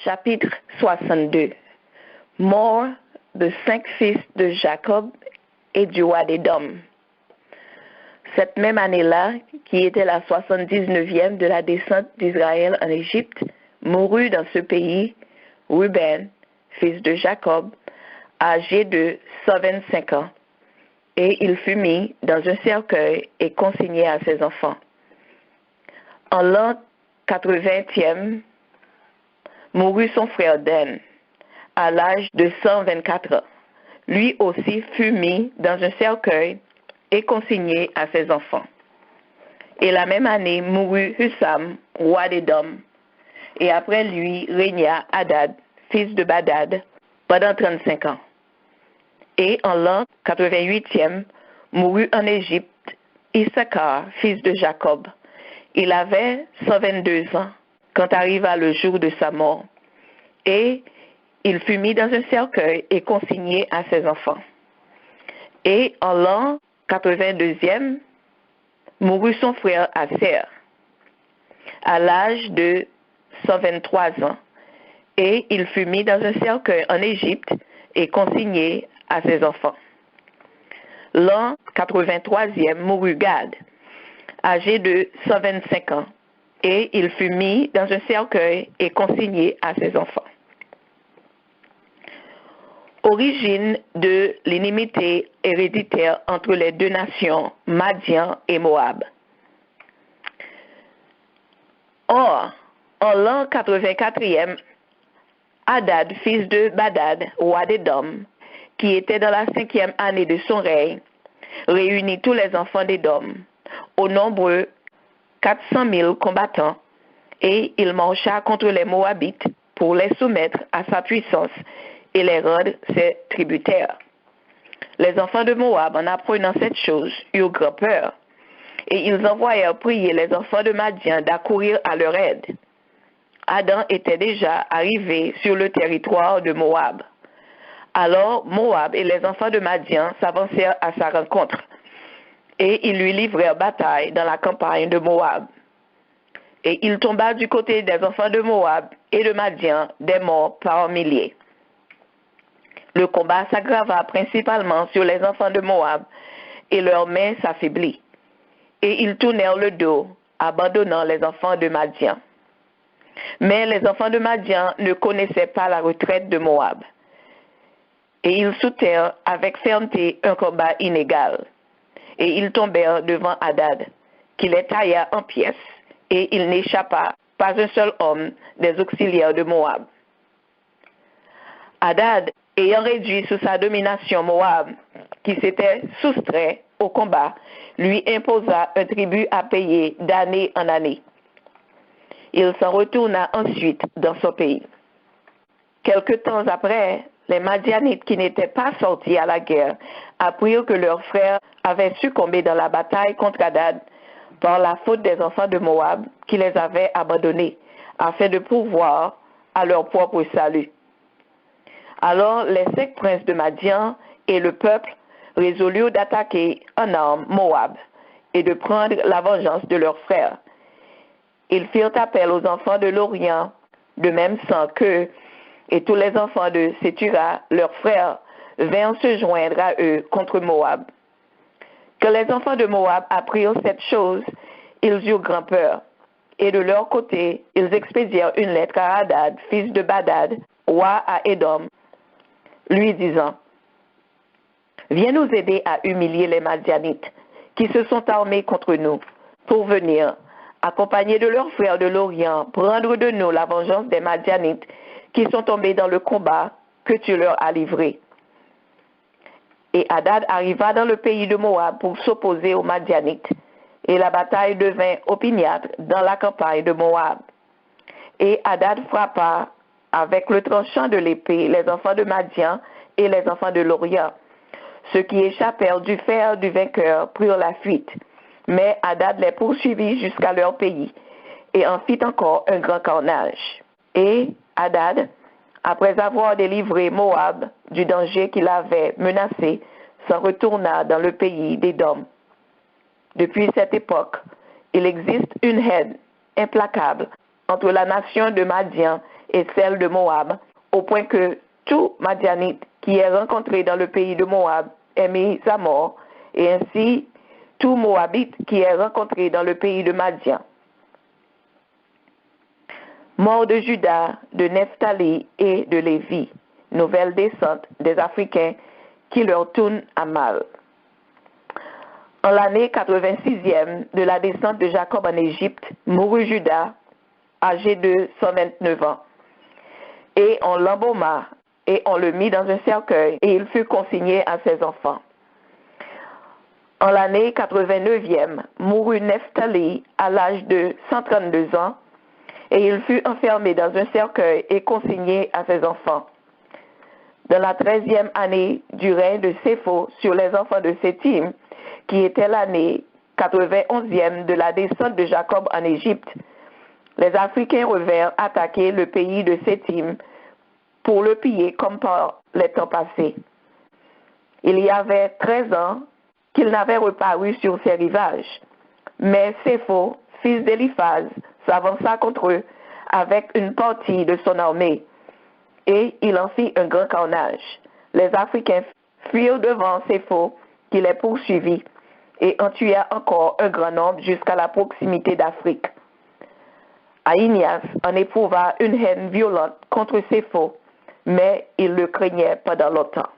Chapitre 62. Mort de 5 fils de Jacob et du roi d'Édom. Cette même année-là, qui était la 79e de la descente d'Israël en Égypte, mourut dans ce pays Ruben, fils de Jacob, âgé de 125 ans, et il fut mis dans un cercueil et consigné à ses enfants. En l'an 80e, mourut son frère Dan, à l'âge de 124 ans. Lui aussi fut mis dans un cercueil et consigné à ses enfants. Et la même année mourut Hussam, roi d'Édom, et après lui régna Hadad, fils de Badad, pendant 35 ans. Et en l'an 88e, mourut en Égypte Issachar, fils de Jacob. Il avait 122 ans quand arriva le jour de sa mort, et il fut mis dans un cercueil et consigné à ses enfants. Et en l'an 82e, mourut son frère Aser, à l'âge de 123 ans, et il fut mis dans un cercueil en Égypte et consigné à ses enfants. L'an 83e mourut Gad, âgé de 125 ans, et il fut mis dans un cercueil et consigné à ses enfants. Origine de l'inimité héréditaire entre les deux nations, Madian et Moab. Or, en l'an 84e, Hadad, fils de Badad, roi d'Édom, qui était dans la 5e année de son règne, réunit tous les enfants d'Édom, au nombre 400 000 combattants, et il marcha contre les Moabites pour les soumettre à sa puissance et les rendre ses tributaires. Les enfants de Moab, en apprenant cette chose, eurent grand peur, et ils envoyèrent prier les enfants de Madian d'accourir à leur aide. Adam était déjà arrivé sur le territoire de Moab. Alors Moab et les enfants de Madian s'avancèrent à sa rencontre, et ils lui livrèrent bataille dans la campagne de Moab. Et il tomba du côté des enfants de Moab et de Madian des morts par milliers. Le combat s'aggrava principalement sur les enfants de Moab, et leurs mains s'affaiblirent. Et ils tournèrent le dos, abandonnant les enfants de Madian. Mais les enfants de Madian ne connaissaient pas la retraite de Moab. Et ils soutinrent avec fermeté un combat inégal. Et ils tombèrent devant Hadad, qui les tailla en pièces, et il n'échappa pas un seul homme des auxiliaires de Moab. Hadad, ayant réduit sous sa domination Moab, qui s'était soustrait au combat, lui imposa un tribut à payer d'année en année. Il s'en retourna ensuite dans son pays. Quelque temps après, les Madianites qui n'étaient pas sortis à la guerre apprirent que leurs frères avaient succombé dans la bataille contre Hadad par la faute des enfants de Moab qui les avaient abandonnés, afin de pourvoir à leur propre salut. Alors les 5 princes de Madian et le peuple résolurent d'attaquer en armes Moab et de prendre la vengeance de leurs frères. Ils firent appel aux enfants de l'Orient, de même sang qu'eux, et tous les enfants de Sétura, leurs frères, vinrent se joindre à eux contre Moab. Quand les enfants de Moab apprirent cette chose, ils eurent grand peur. Et de leur côté, ils expédièrent une lettre à Hadad, fils de Badad, roi à Édom, lui disant: Viens nous aider à humilier les Madianites, qui se sont armés contre nous, pour venir, accompagnés de leurs frères de l'Orient, prendre de nous la vengeance des Madianites, qui sont tombés dans le combat que tu leur as livré. Et Hadad arriva dans le pays de Moab pour s'opposer aux Madianites, et la bataille devint opiniâtre dans la campagne de Moab. Et Hadad frappa avec le tranchant de l'épée les enfants de Madian et les enfants de l'Orient. Ceux qui échappèrent du fer du vainqueur prirent la fuite, mais Hadad les poursuivit jusqu'à leur pays, et en fit encore un grand carnage. Et Hadad, après avoir délivré Moab du danger qu'il avait menacé, s'en retourna dans le pays d'Édom. Depuis cette époque, il existe une haine implacable entre la nation de Madian et celle de Moab, au point que tout Madianite qui est rencontré dans le pays de Moab est mis à mort, et ainsi tout Moabite qui est rencontré dans le pays de Madian. Mort de Juda, de Nephtali et de Lévi, nouvelle descente des Africains qui leur tournent à mal. En l'année 86e de la descente de Jacob en Égypte, mourut Juda, âgé de 129 ans. Et on l'embauma et on le mit dans un cercueil et il fut consigné à ses enfants. En l'année 89e, mourut Nephtali à l'âge de 132 ans et il fut enfermé dans un cercueil et consigné à ses enfants. Dans la 13e année du règne de Sépho sur les enfants de Sétim, qui était l'année 91e de la descente de Jacob en Égypte, les Africains revinrent attaquer le pays de Sétim pour le piller comme par les temps passés. Il y avait 13 ans qu'il n'avait reparu sur ses rivages, mais Sépho, fils d'Éliphaz, s'avança contre eux avec une partie de son armée, et il en fit un grand carnage. Les Africains fuirent devant Sépho, qui les poursuivit, et en tua encore un grand nombre jusqu'à la proximité d'Afrique. Aïnias en éprouva une haine violente contre Sépho, mais il le craignait pendant longtemps.